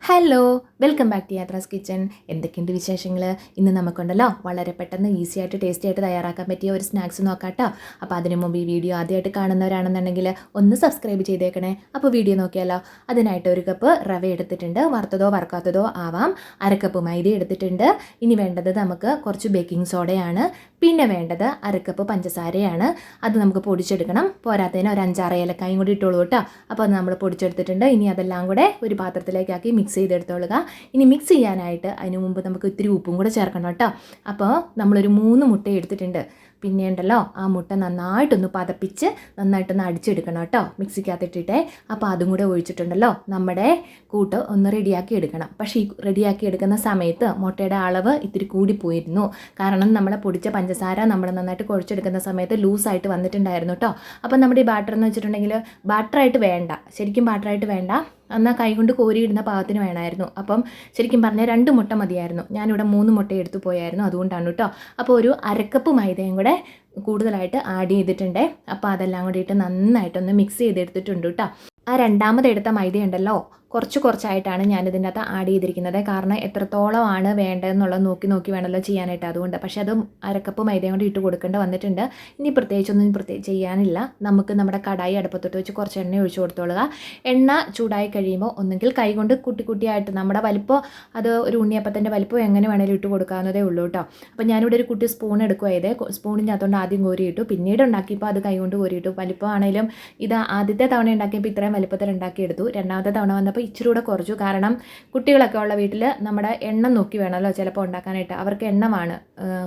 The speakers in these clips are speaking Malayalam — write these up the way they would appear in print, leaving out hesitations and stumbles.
Hello, welcome back to Yathra's kitchen. എന്തൊക്കെയുണ്ട് വിശേഷങ്ങൾ? ഇന്ന് നമുക്കുണ്ടല്ലോ വളരെ പെട്ടെന്ന് ഈസി ആയിട്ട് ടേസ്റ്റി ആയിട്ട് തയ്യാറാക്കാൻ പറ്റിയ ഒരു സ്നാക്സ് നോക്കാട്ടോ. അപ്പോൾ അതിനു മുമ്പ് ഈ വീഡിയോ ആദ്യമായിട്ട് കാണുന്നവരാണെന്നുണ്ടെങ്കിൽ ഒന്ന് സബ്സ്ക്രൈബ് ചെയ്തേക്കണേ. അപ്പോൾ വീഡിയോ നോക്കിയാലോ. അതിനായിട്ട് ഒരു കപ്പ് റവ എടുത്തിട്ടുണ്ട്, വറുത്തതോ വറുക്കാത്തതോ ആവാം. അരക്കപ്പ് മൈദ എടുത്തിട്ടുണ്ട്. ഇനി വേണ്ടത് നമുക്ക് കുറച്ച് ബേക്കിംഗ് സോഡയാണ്. പിന്നെ വേണ്ടത് അരക്കപ്പ് പഞ്ചസാരയാണ്. അത് നമുക്ക് പൊടിച്ചെടുക്കണം. പോരാത്തതിന് ഒരു 5-6 ഏലക്കായും കൂടി ഇട്ടോളൂ കേട്ടോ. അപ്പോൾ അത് നമ്മൾ പൊടിച്ചെടുത്തിട്ടുണ്ട്. ഇനി അതെല്ലാം കൂടെ ഒരു പാത്രത്തിലേക്കാക്കി മിക്സ് ചെയ്തെടുത്തോളുക. ഇനി മിക്സ് ചെയ്യാനായിട്ട് അതിന് മുമ്പ് നമുക്ക് ഇത്തിരി ഉപ്പും കൂടെ ചേർക്കണം കേട്ടോ. അപ്പോൾ നമ്മളൊരു 3 മുട്ട എടുത്തിട്ടുണ്ട്. പിന്നെ ഉണ്ടല്ലോ ആ മുട്ട നന്നായിട്ടൊന്ന് പതപ്പിച്ച് നന്നായിട്ടൊന്ന് അടിച്ചെടുക്കണം കേട്ടോ, മിക്സിക്കകത്തിട്ടിട്ടേ. അപ്പോൾ അതും കൂടെ ഒഴിച്ചിട്ടുണ്ടല്ലോ നമ്മുടെ കൂട്ട് ഒന്ന് റെഡിയാക്കി എടുക്കണം. പക്ഷേ ഈ റെഡിയാക്കി എടുക്കുന്ന സമയത്ത് മുട്ടയുടെ അളവ് ഇത്തിരി കൂടിപ്പോയിരുന്നു. കാരണം നമ്മളെ പൊടിച്ച പഞ്ചസാര നമ്മൾ നന്നായിട്ട് കുഴച്ചെടുക്കുന്ന സമയത്ത് ലൂസായിട്ട് വന്നിട്ടുണ്ടായിരുന്നു കേട്ടോ. അപ്പം നമ്മുടെ ഈ ബാറ്റർ എന്ന് വെച്ചിട്ടുണ്ടെങ്കിൽ ബാറ്ററായിട്ട് വേണ്ട, ശരിക്കും ബാറ്ററായിട്ട് വേണ്ട, എന്നാൽ കൈകൊണ്ട് കോരിയിടുന്ന പാകത്തിന് വേണമായിരുന്നു. അപ്പം ശരിക്കും പറഞ്ഞാൽ 2 മുട്ട മതിയായിരുന്നു. ഞാനിവിടെ 3 മുട്ട എടുത്തു പോയായിരുന്നു, അതുകൊണ്ടാണ് കേട്ടോ. അപ്പോൾ ഒരു അരക്കപ്പ് മൈദയും കൂടെ കൂടുതലായിട്ട് ആഡ് ചെയ്തിട്ടുണ്ട്. അപ്പോൾ അതെല്ലാം കൂടി ഇട്ട് നന്നായിട്ടൊന്ന് മിക്സ് ചെയ്തെടുത്തിട്ടുണ്ട് കേട്ടോ. ആ രണ്ടാമത് എടുത്ത മൈദ ഉണ്ടല്ലോ, കുറച്ചായിട്ടാണ് ഞാനിതിൻ്റെ അകത്ത് ആഡ് ചെയ്തിരിക്കുന്നത്. കാരണം എത്രത്തോളമാണ് വേണ്ടതെന്നുള്ളത് നോക്കി വേണമല്ലോ ചെയ്യാനായിട്ട്, അതുകൊണ്ട്. പക്ഷേ അത് അരക്കപ്പ് മൈദയും കൊണ്ട് ഇട്ട് കൊടുക്കേണ്ട വന്നിട്ടുണ്ട്. ഇനി പ്രത്യേകിച്ചൊന്നും ചെയ്യാനില്ല. നമുക്ക് നമ്മുടെ കടായി അടുപ്പത്തോട്ട് വെച്ച് കുറച്ച് എണ്ണ ഒഴിച്ചു കൊടുത്തോളുക. എണ്ണ ചൂടായി കഴിയുമ്പോൾ ഒന്നുകിൽ കൈ കൊണ്ട് കുട്ടി നമ്മുടെ വലിപ്പം, അത് ഒരു ഉണ്ണിയപ്പത്തിൻ്റെ വലിപ്പം എങ്ങനെ വേണേലും ഇട്ട് കൊടുക്കാവുന്നതേ ഉള്ളൂ കേട്ടോ. അപ്പോൾ ഞാനിവിടെ ഒരു കുട്ടി സ്പൂൺ എടുക്കുമായത്, സ്പൂണിനകത്തോണ്ട് ആദ്യം കോരിയിട്ടു. പിന്നീട് ഉണ്ടാക്കിയപ്പോൾ അത് കൈ കൊണ്ട് കോരിയിട്ടു. വലിപ്പമാണെങ്കിലും ഇത് ആദ്യത്തെ തവണ ഉണ്ടാക്കിയപ്പോൾ ഇത്രയും വലിപ്പത്തിൽ ഉണ്ടാക്കിയെടുത്തു. രണ്ടാമത്തെ തവണ വന്നപ്പോൾ ഇച്ചിരി കൂടെ കുറച്ചു. കാരണം കുട്ടികളൊക്കെ ഉള്ള വീട്ടിൽ നമ്മുടെ എണ്ണം നോക്കി വേണമല്ലോ ചിലപ്പോൾ ഉണ്ടാക്കാനായിട്ട്. അവർക്ക് എണ്ണമാണ്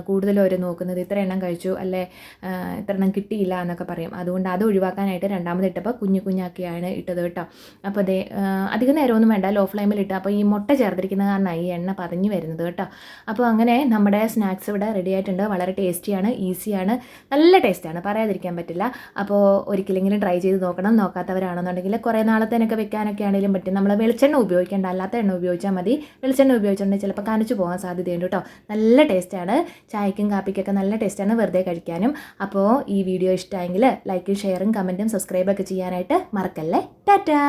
കൂടുതലും അവർ നോക്കുന്നത്. ഇത്ര എണ്ണം കഴിച്ചു, അല്ലെ ഇത്ര എണ്ണം കിട്ടിയില്ല എന്നൊക്കെ പറയും. അതുകൊണ്ട് അത് ഒഴിവാക്കാനായിട്ട് രണ്ടാമത് ഇട്ടപ്പോൾ കുഞ്ഞാക്കിയാണ് ഇട്ടത് കേട്ടോ. അപ്പോൾ അതേ അധികം നേരമൊന്നും വേണ്ട, ലോ ഫ്ലെയിമിൽ ഇട്ട്. അപ്പോൾ ഈ മുട്ട ചേർത്തിരിക്കുന്ന കാരണമാണ് ഈ എണ്ണ പതഞ്ഞു വരുന്നത് കേട്ടോ. അപ്പോൾ അങ്ങനെ നമ്മുടെ സ്നാക്സ് ഇവിടെ റെഡി ആയിട്ടുണ്ട്. വളരെ ടേസ്റ്റിയാണ്, ഈസിയാണ്, നല്ല ടേസ്റ്റാണ്, പറയാതിരിക്കാൻ പറ്റില്ല. അപ്പോൾ ഒരിക്കലെങ്കിലും ട്രൈ ചെയ്ത് നോക്കണം. നോക്കാത്തവരാണെന്നുണ്ടെങ്കിൽ കുറേ നാളത്തേനൊക്കെ വെക്കാനൊക്കെ ആണെങ്കിലും പറ്റും. നമ്മൾ വെളിച്ചെണ്ണ ഉപയോഗിക്കേണ്ട, അല്ലാത്ത എണ്ണ ഉപയോഗിച്ചാൽ മതി. വെളിച്ചെണ്ണ ഉപയോഗിച്ചിട്ടുണ്ടെങ്കിൽ ചിലപ്പോൾ കനച്ചു പോകാൻ സാധ്യതയുണ്ട് കേട്ടോ. നല്ല ടേസ്റ്റാണ്, ചായക്കും കാപ്പിക്കൊക്കെ നല്ല ടേസ്റ്റാണ്, വെറുതെ കഴിക്കാനും. അപ്പോൾ ഈ വീഡിയോ ഇഷ്ടമായെങ്കിൽ ലൈക്കും ഷെയറും കമൻറ്റും സബ്സ്ക്രൈബൊക്കെ ചെയ്യാനായിട്ട് മറക്കല്ലേ. ടാറ്റാ.